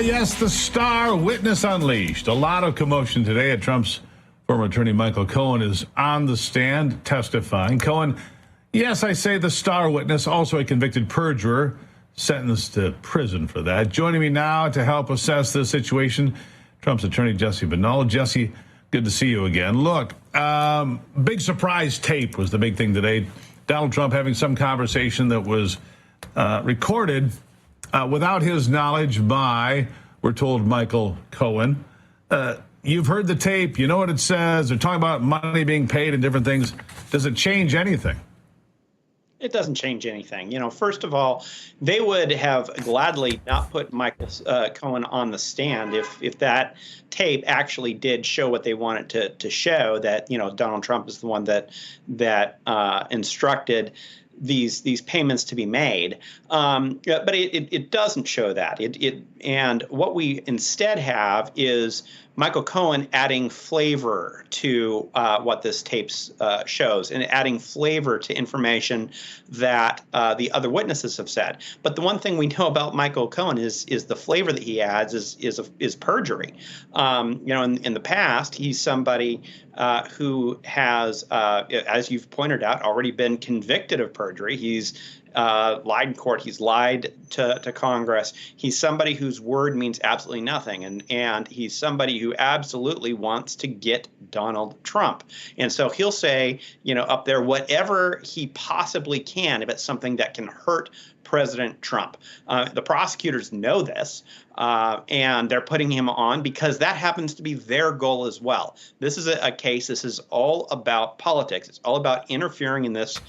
Yes, the star witness unleashed. A lot of commotion today at Trump's former attorney Michael Cohen is on the stand testifying. Cohen, yes, I say the star witness, also a convicted perjurer, sentenced to prison for that. Joining me now to help assess this situation, Trump's attorney Jesse Binnall. Jesse, good to see you again. Look, big surprise tape was the big thing today. Donald Trump having some conversation that was recorded without his knowledge by, we're told, Michael Cohen. You've heard the tape. You know what it says. They're talking about money being paid and different things. Does it change anything? It doesn't change anything. You know, first of all, they would have gladly not put Michael Cohen on the stand if that tape actually did show what they wanted to show, that, you know, Donald Trump is the one that instructed these payments to be made. But it doesn't show that. And what we instead have is Michael Cohen adding flavor to what this tape shows, and adding flavor to information that the other witnesses have said. But the one thing we know about Michael Cohen is the flavor that he adds is perjury. You know, in the past, he's somebody who has, as you've pointed out, already been convicted of perjury. He's lied in court. He's lied to Congress. He's somebody whose word means absolutely nothing. And he's somebody who absolutely wants to get Donald Trump. And so he'll say, you know, up there, whatever he possibly can if it's something that can hurt President Trump. The prosecutors know this, and they're putting him on because that happens to be their goal as well. This is a case. This is all about politics. It's all about interfering in this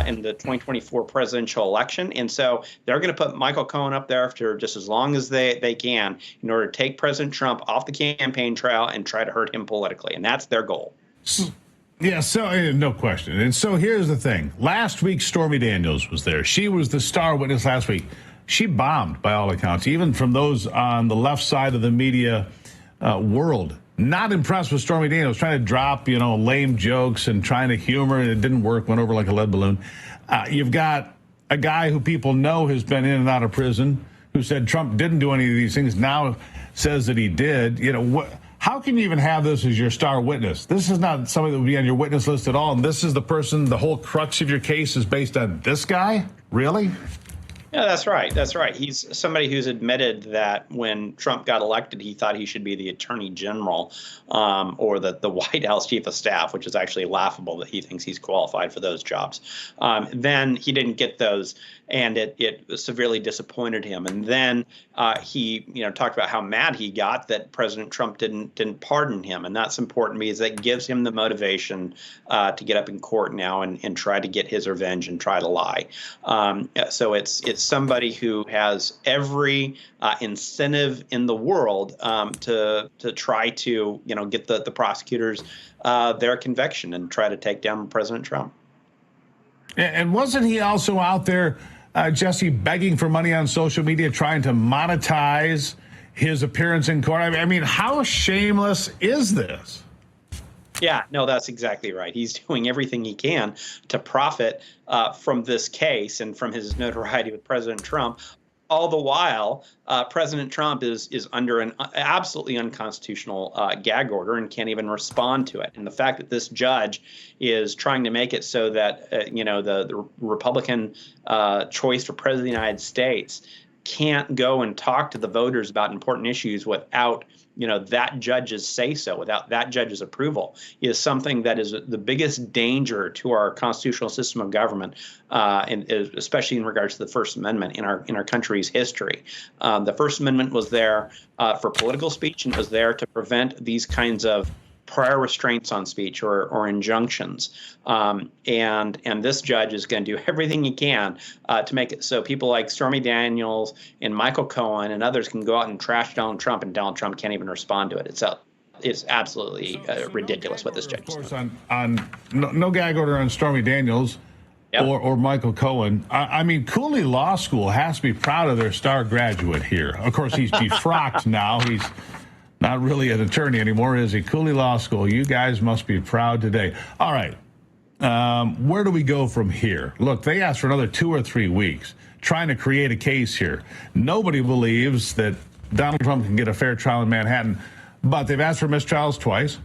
in the 2024 presidential election. And so they're going to put Michael Cohen up there for just as long as they can in order to take President Trump off the campaign trail and try to hurt him politically. And that's their goal. Yeah, so no question. And so here's the thing. Last week, Stormy Daniels was there. She was the star witness last week. She bombed, by all accounts, even from those on the left side of the media world. Not impressed with Stormy Daniels, trying to drop, you know, lame jokes and trying to humor, and it didn't work, went over like a lead balloon. You've got a guy who people know has been in and out of prison, who said Trump didn't do any of these things, now says that he did. You know, what? How can you even have this as your star witness? This is not somebody that would be on your witness list at all. And this is the person, the whole crux of your case is based on this guy? Really? Yeah, that's right. That's right. He's somebody who's admitted that when Trump got elected, he thought he should be the attorney general or the White House chief of staff, which is actually laughable that he thinks he's qualified for those jobs. Then he didn't get those, and it severely disappointed him. And then he, you know, talked about how mad he got that President Trump didn't pardon him, and that's important because that gives him the motivation to get up in court now and try to get his revenge and try to lie. So it's somebody who has every incentive in the world to try to, you know, get the prosecutors their conviction and try to take down President Trump. And wasn't he also out there, Jesse, begging for money on social media, trying to monetize his appearance in court? I mean, how shameless is this? Yeah, no, that's exactly right. He's doing everything he can to profit from this case and from his notoriety with President Trump. All the while, President Trump is under an absolutely unconstitutional gag order and can't even respond to it. And the fact that this judge is trying to make it so that, you know, the Republican choice for president of the United States can't go and talk to the voters about important issues without, you know, that judge's say-so, without that judge's approval, is something that is the biggest danger to our constitutional system of government, and especially in regards to the First Amendment in our country's history. The First Amendment was there for political speech, and it was there to prevent these kinds of prior restraints on speech or injunctions. And this judge is going to do everything he can to make it so people like Stormy Daniels and Michael Cohen and others can go out and trash Donald Trump, and Donald Trump can't even respond to it. It's absolutely ridiculous what this judge is doing. Of course, on no gag order on Stormy Daniels. Yep. Or Michael Cohen. I mean, Cooley Law School has to be proud of their star graduate here. Of course, he's defrocked now. He's not really an attorney anymore, is he? Cooley Law School, you guys must be proud today. All right. Where do we go from here? Look, they asked for another 2 or 3 weeks trying to create a case here. Nobody believes that Donald Trump can get a fair trial in Manhattan. But they've asked for mistrials twice.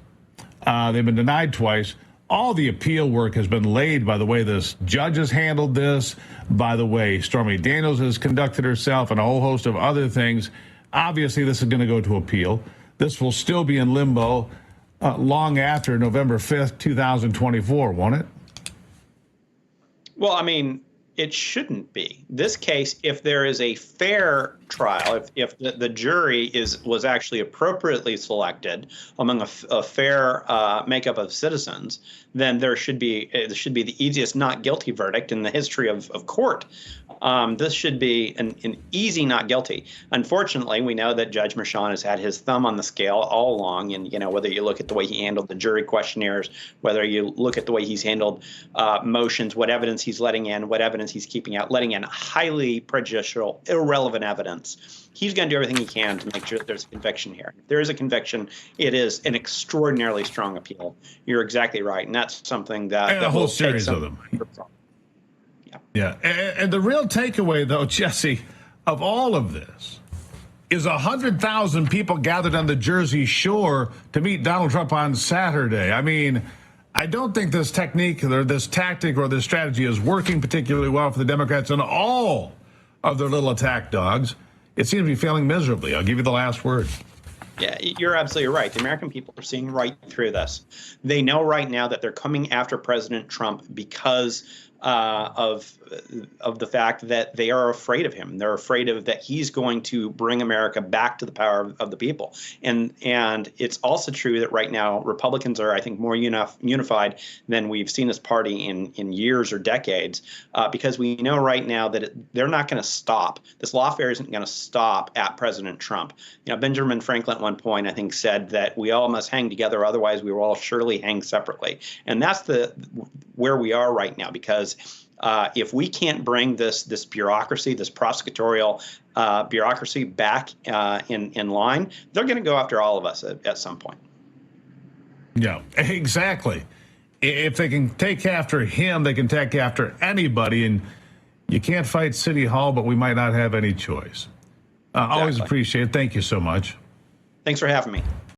They've been denied twice. All the appeal work has been laid by the way this judge has handled this, by the way Stormy Daniels has conducted herself, and a whole host of other things. Obviously, this is going to go to appeal. This will still be in limbo long after November 5th, 2024, won't it? Well, I mean, it shouldn't be. This case, if there is a fair trial, if the jury was actually appropriately selected among a fair makeup of citizens, then there should be the easiest not guilty verdict in the history of court. This should be an easy not guilty. Unfortunately, we know that Judge Merchan has had his thumb on the scale all along, and whether you look at the way he handled the jury questionnaires, whether you look at the way he's handled motions, what evidence he's letting in, what evidence he's keeping out, letting in highly prejudicial, irrelevant evidence. He's going to do everything he can to make sure that there's a conviction here. If there is a conviction, it is an extraordinarily strong appeal. You're exactly right, and that's something that and a whole series of them. Yeah. And the real takeaway, though, Jesse, of all of this is 100,000 people gathered on the Jersey Shore to meet Donald Trump on Saturday. I mean, I don't think this technique or this tactic or this strategy is working particularly well for the Democrats and all of their little attack dogs. It seems to be failing miserably. I'll give you the last word. Yeah, you're absolutely right. The American people are seeing right through this. They know right now that they're coming after President Trump because of the fact that they are afraid of him. They're afraid of that he's going to bring America back to the power of the people. And it's also true that right now Republicans are, I think, more unified than we've seen this party in years or decades, because we know right now that they're not going to stop. This lawfare isn't going to stop at President Trump. Benjamin Franklin at one point, I think, said that we all must hang together, otherwise we will all surely hang separately. And that's where we are right now, because if we can't bring this bureaucracy, this prosecutorial bureaucracy back in line, they're going to go after all of us at some point. Yeah, exactly. If they can take after him, they can take after anybody. And you can't fight City Hall, but we might not have any choice. Always appreciate it. Thank you so much. Thanks for having me.